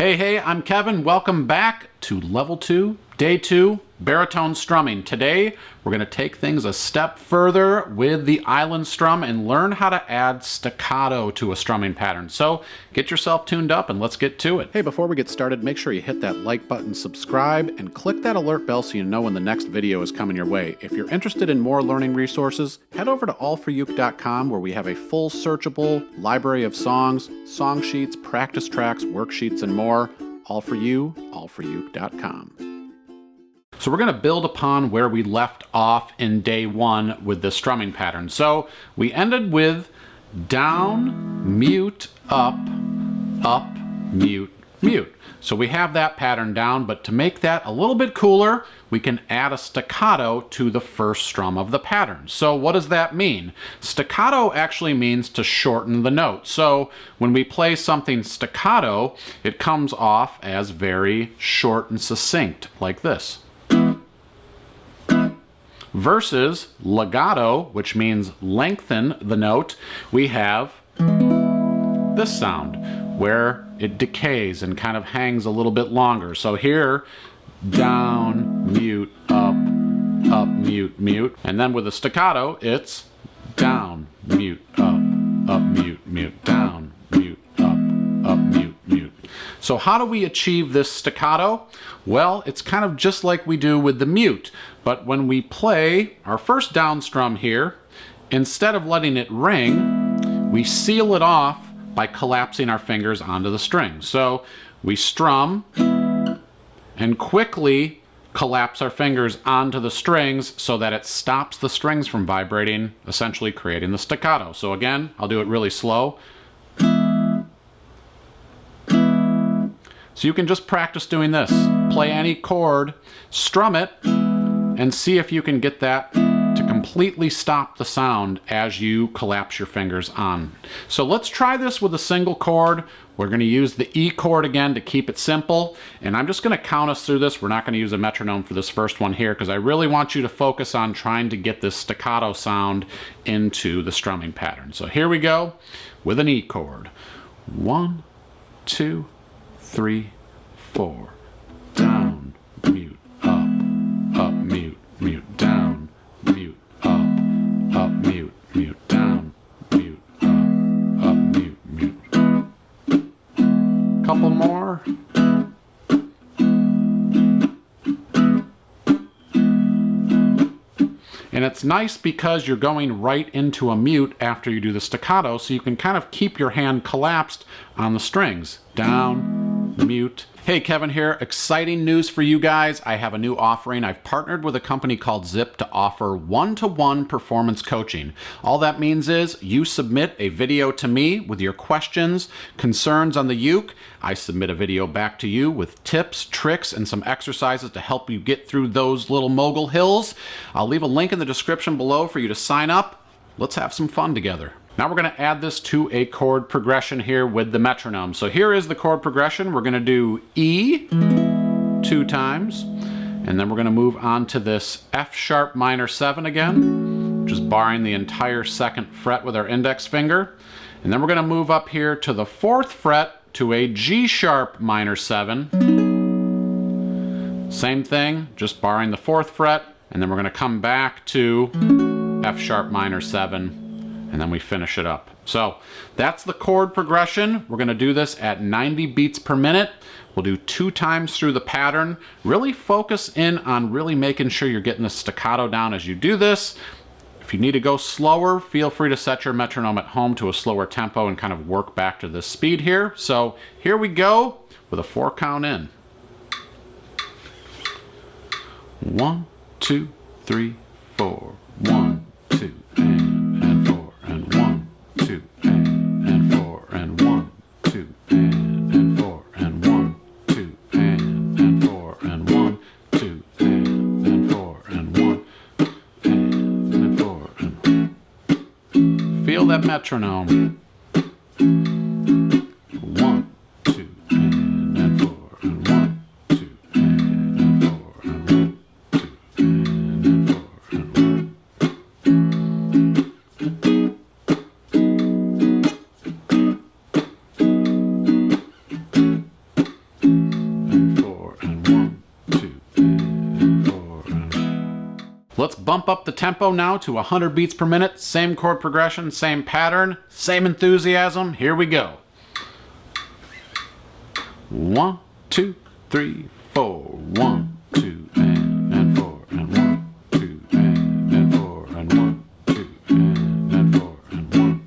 Hey, I'm Kevin. Welcome back to Level 2, Day 2, Baritone Strumming. Today, we're going to take things a step further with the island strum and learn how to add staccato to a strumming pattern. So, get yourself tuned up and let's get to it. Hey, before we get started, make sure you hit that like button, subscribe, and click that alert bell so you know when the next video is coming your way. If you're interested in more learning resources, head over to AllForUke.com where we have a full searchable library of songs, song sheets, practice tracks, worksheets, and more. All for you, AllForUke.com. So we're going to build upon where we left off in day 1 with the strumming pattern. So we ended with down, mute, up, mute, mute. So we have that pattern down, but to make that a little bit cooler, we can add a staccato to the first strum of the pattern. So what does that mean? Staccato actually means to shorten the note. So when we play something staccato, it comes off as very short and succinct, like this. Versus legato, which means lengthen the note, we have this sound where it decays and kind of hangs a little bit longer. So here, down, mute, up, mute, mute. And then with the staccato, it's down, mute, up, mute, mute, down, mute, up, mute, mute. So how do we achieve this staccato? Well, it's kind of just like we do with the mute. But when we play our first down strum here, instead of letting it ring, we seal it off by collapsing our fingers onto the string. So we strum and quickly collapse our fingers onto the strings so that it stops the strings from vibrating, essentially creating the staccato. So again, I'll do it really slow. So you can just practice doing this. Play any chord, strum it, and see if you can get that to completely stop the sound as you collapse your fingers on. So let's try this with a single chord. We're going to use the E chord again to keep it simple, and I'm just going to count us through this. We're not going to use a metronome for this first one here because I really want you to focus on trying to get this staccato sound into the strumming pattern. So here we go with an E chord. 1, 2, 3, 4. Down, mute, up, mute, mute, down, mute, up, mute, mute, down, mute, up, mute, mute. Couple more. And it's nice because you're going right into a mute after you do the staccato, so you can kind of keep your hand collapsed on the strings. Down, mute. Hey, Kevin here. Exciting news for you guys. I have a new offering. I've partnered with a company called Zip to offer one-to-one performance coaching. All that means is you submit a video to me with your questions, concerns on the uke. I submit a video back to you with tips, tricks, and some exercises to help you get through those little mogul hills. I'll leave a link in the description below for you to sign up. Let's have some fun together. Now we're going to add this to a chord progression here with the metronome. So here is the chord progression. We're going to do E 2 times, and then we're going to move on to this F sharp minor 7 again, just barring the entire 2nd fret with our index finger. And then we're going to move up here to the 4th fret to a G sharp minor 7. Same thing, just barring the 4th fret, and then we're going to come back to F sharp minor 7. And then we finish it up. So that's the chord progression. We're going to do this at 90 beats per minute. We'll do 2 times through the pattern. Really focus in on really making sure you're getting the staccato down as you do this. If you need to go slower, feel free to set your metronome at home to a slower tempo and kind of work back to this speed here. So here we go with a 4 count in. 1, 2, 3, 4. 1, 2, and 4. And 1, 2, and 4, and 1, 2, and 4, and 1, 2, and 4, and 1, 2, and 4, and 1, and 4, and feel that metronome. 1, 2, and 4, and 1, 2, and 4, and 1, 2, and 4, and 1. bump up the tempo now to 100 beats per minute. Same chord progression, same pattern, same enthusiasm. Here we go. 1, 2, 3, 4. 1, 2, and 4, and 1, 2, and 4, and 1, 2, and 4, and 1,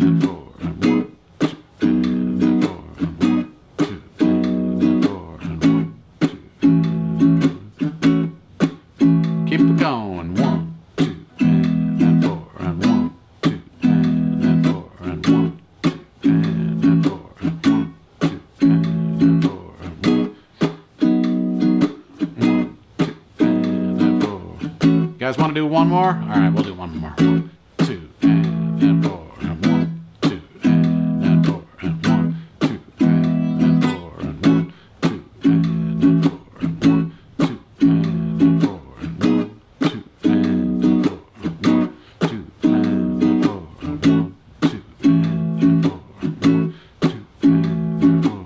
and 4, and 1, 2, and 4, and 1, 2, and 4, and 1, 2. Keep it going. 1, 2, and 4, and 1, 2, and 4, and 1, 2, and 4, and 1. You guys want to do one more? All right, we'll do one more. 1, 2, and 4, and 1, 2, and 4, and 1, 2, and 4, and 1, 2, and 4, and 1, 2, and 4, and 1, 2, and 4, and 1, 2, and 4, and 1, 2, and 4, and 1, 2, and 4.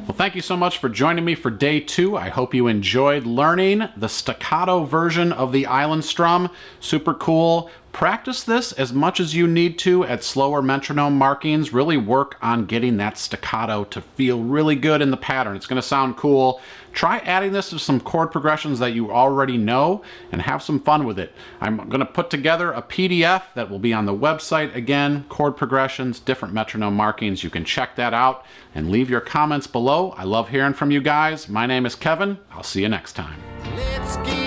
Well, thank you so much for joining me for day 2. I hope you enjoyed learning the staccato version of the island strum. Super cool. Practice this as much as you need to at slower metronome markings. Really work on getting that staccato to feel really good in the pattern. It's going to sound cool. Try adding this to some chord progressions that you already know and have some fun with it. I'm going to put together a PDF that will be on the website. Again, chord progressions, different metronome markings. You can check that out and leave your comments below. I love hearing from you guys. My name is Kevin. I'll see you next time. Let's get